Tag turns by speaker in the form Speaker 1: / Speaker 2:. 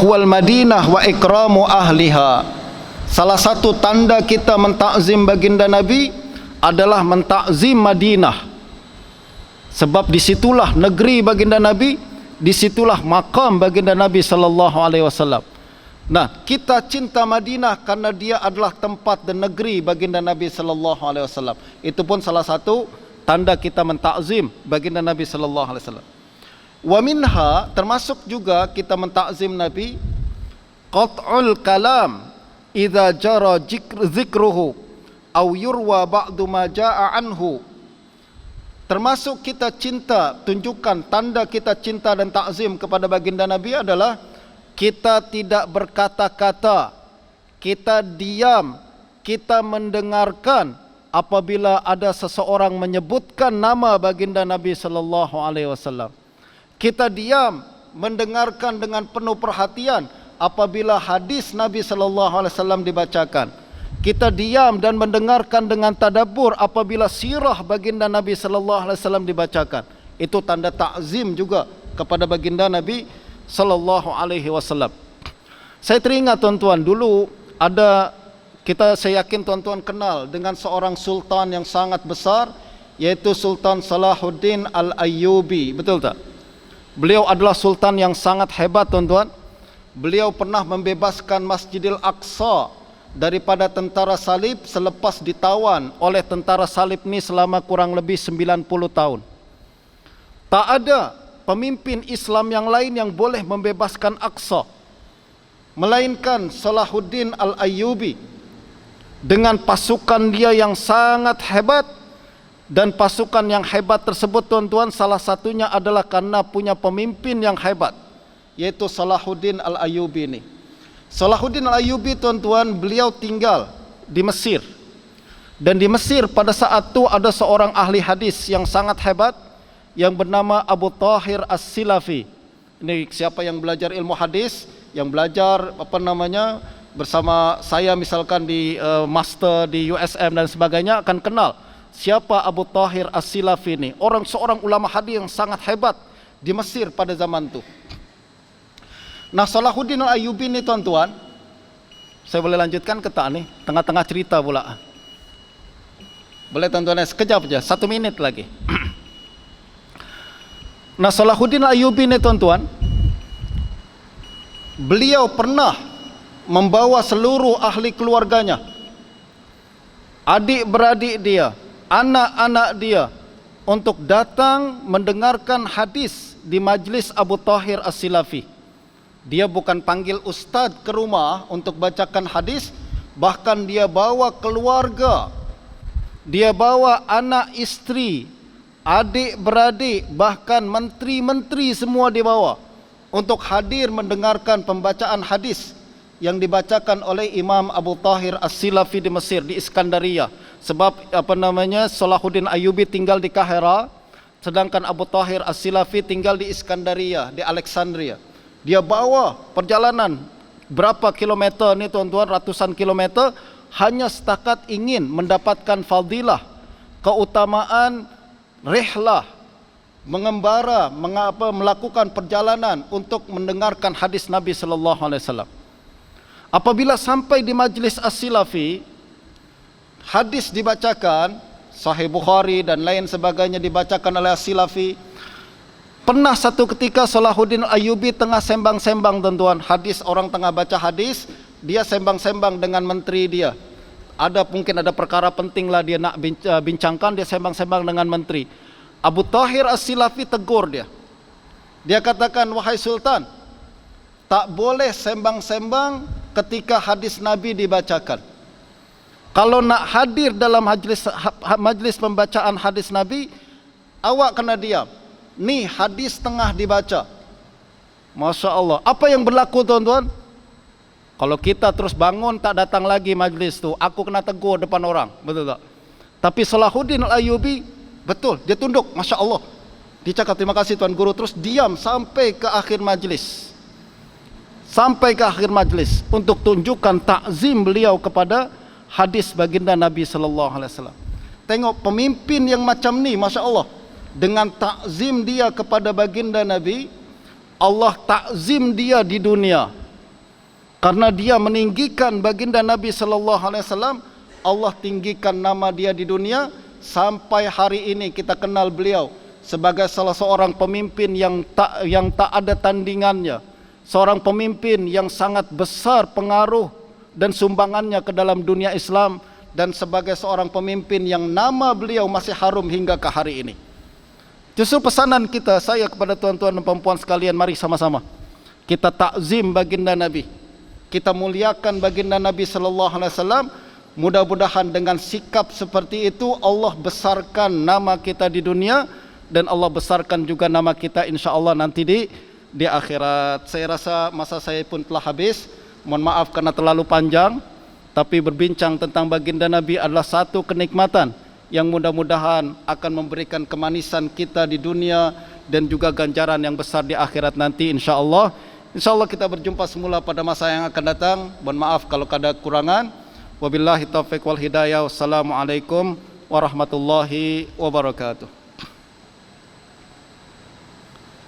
Speaker 1: huwal Madinah wa ikramu ahliha. Salah satu tanda kita mentakzim baginda Nabi adalah mentakzim Madinah, sebab disitulah negeri baginda Nabi, disitulah makam baginda Nabi sallallahu alaihi wasallam. Nah, kita cinta Madinah karena dia adalah tempat dan negeri baginda Nabi sallallahu alaihi wasallam. Itu pun salah satu tanda kita mentakzim baginda Nabi sallallahu alaihi wasallam. Wa minha, termasuk juga kita mentakzim Nabi, qat'ul kalam idza jara zikruhu aw yurwa ba'du ma jaa'a anhu. Termasuk kita cinta, tunjukkan tanda kita cinta dan takzim kepada baginda Nabi adalah kita tidak berkata-kata, kita diam, kita mendengarkan apabila ada seseorang menyebutkan nama baginda Nabi sallallahu alaihi wasallam. Kita diam, mendengarkan dengan penuh perhatian apabila hadis Nabi sallallahu alaihi wasallam dibacakan. Kita diam dan mendengarkan dengan tadabbur apabila sirah baginda Nabi sallallahu alaihi wasallam dibacakan. Itu tanda takzim juga kepada baginda Nabi sallallahu alaihi wasallam. Saya teringat tuan-tuan, dulu ada saya yakin tuan-tuan kenal dengan seorang sultan yang sangat besar, yaitu Sultan Salahuddin Al-Ayyubi, betul tak? Beliau adalah sultan yang sangat hebat tuan-tuan. Beliau pernah membebaskan Masjidil Aqsa daripada tentara salib selepas ditawan oleh tentara salib ni selama kurang lebih 90 tahun. Tak ada pemimpin Islam yang lain yang boleh membebaskan Aqsa melainkan Salahuddin Al-Ayyubi dengan pasukan dia yang sangat hebat. Dan pasukan yang hebat tersebut tuan-tuan, salah satunya adalah karena punya pemimpin yang hebat, yaitu Salahuddin Al-Ayyubi ini. Salahuddin Al-Ayyubi tuan-tuan, beliau tinggal di Mesir. Dan di Mesir pada saat itu ada seorang ahli hadis yang sangat hebat yang bernama Abu Tahir As-Silafi. Ini siapa yang belajar ilmu hadis, yang belajar bersama saya misalkan di master di USM dan sebagainya akan kenal siapa Abu Tahir As-Silafi ini. Seorang ulama hadis yang sangat hebat di Mesir pada zaman itu. Nah, Salahuddin Al-Ayyubi ini tuan-tuan, saya boleh lanjutkan ke tak nih? Tengah-tengah cerita pula. Boleh tuan-tuan, sekejap aja, 1 minit lagi. Nah, Salahuddin Al-Ayyubi ini tuan-tuan, beliau pernah membawa seluruh ahli keluarganya, adik-beradik dia, anak-anak dia, untuk datang mendengarkan hadis di majlis Abu Tahir As-Silafi. Dia bukan panggil ustaz ke rumah untuk bacakan hadis, bahkan dia bawa keluarga, dia bawa anak isteri, adik-beradik, bahkan menteri-menteri semua dia bawa untuk hadir mendengarkan pembacaan hadis yang dibacakan oleh Imam Abu Tahir As-Silafi di Mesir, di Iskandaria. Sebab Salahuddin Ayyubi tinggal di Kahira, sedangkan Abu Tahir As-Silafi tinggal di Iskandaria, di Alexandria. Dia bawa perjalanan berapa kilometer ni tuan-tuan, ratusan kilometer, hanya setakat ingin mendapatkan fadilah, keutamaan rihlah, mengembara, melakukan perjalanan untuk mendengarkan hadis Nabi sallallahu alaihi wasallam. Apabila sampai di majlis As-Silafi, hadis dibacakan, Sahih Bukhari dan lain sebagainya dibacakan oleh As-Silafi. Pernah satu ketika Salahuddin Ayyubi tengah sembang-sembang tuan-tuan, hadis, orang tengah baca hadis, dia sembang-sembang dengan menteri dia. Mungkin ada perkara penting lah dia nak bincangkan, dia sembang-sembang dengan menteri. Abu Tahir As-Silafi tegur dia. Dia katakan, wahai Sultan, tak boleh sembang-sembang ketika hadis Nabi dibacakan. Kalau nak hadir dalam majlis pembacaan hadis Nabi, awak kena diam. Ni hadis tengah dibaca. Masya Allah. Apa yang berlaku tuan-tuan? Kalau kita terus bangun tak datang lagi majlis tu, aku kena tegur depan orang, betul tak? Tapi Salahuddin Al-Ayyubi, betul, dia tunduk, Masya Allah. Dia cakap terima kasih Tuan Guru, terus diam sampai ke akhir majlis. Sampai ke akhir majlis untuk tunjukkan takzim beliau kepada hadis baginda Nabi sallallahu alaihi wasallam. Tengok pemimpin yang macam ni, Masya Allah, dengan takzim dia kepada baginda Nabi, Allah takzim dia di dunia. Karena dia meninggikan baginda Nabi sallallahu alaihi wasallam, Allah tinggikan nama dia di dunia. Sampai hari ini kita kenal beliau sebagai salah seorang pemimpin yang tak ada tandingannya, seorang pemimpin yang sangat besar pengaruh dan sumbangannya ke dalam dunia Islam, dan sebagai seorang pemimpin yang nama beliau masih harum hingga ke hari ini. Justru pesanan kita, saya kepada tuan-tuan dan puan-puan sekalian, mari sama-sama kita takzim baginda Nabi, kita muliakan baginda Nabi sallallahu alaihi wasallam. Mudah-mudahan dengan sikap seperti itu Allah besarkan nama kita di dunia, dan Allah besarkan juga nama kita insya-Allah nanti di akhirat. Saya rasa masa saya pun telah habis. Mohon maaf karena terlalu panjang, tapi berbincang tentang baginda Nabi adalah satu kenikmatan yang mudah-mudahan akan memberikan kemanisan kita di dunia dan juga ganjaran yang besar di akhirat nanti insya-Allah. Insya-Allah kita berjumpa semula pada masa yang akan datang. Mohon maaf kalau ada kekurangan. Wabillahi taufiq wal hidayah. Wassalamualaikum warahmatullahi wabarakatuh.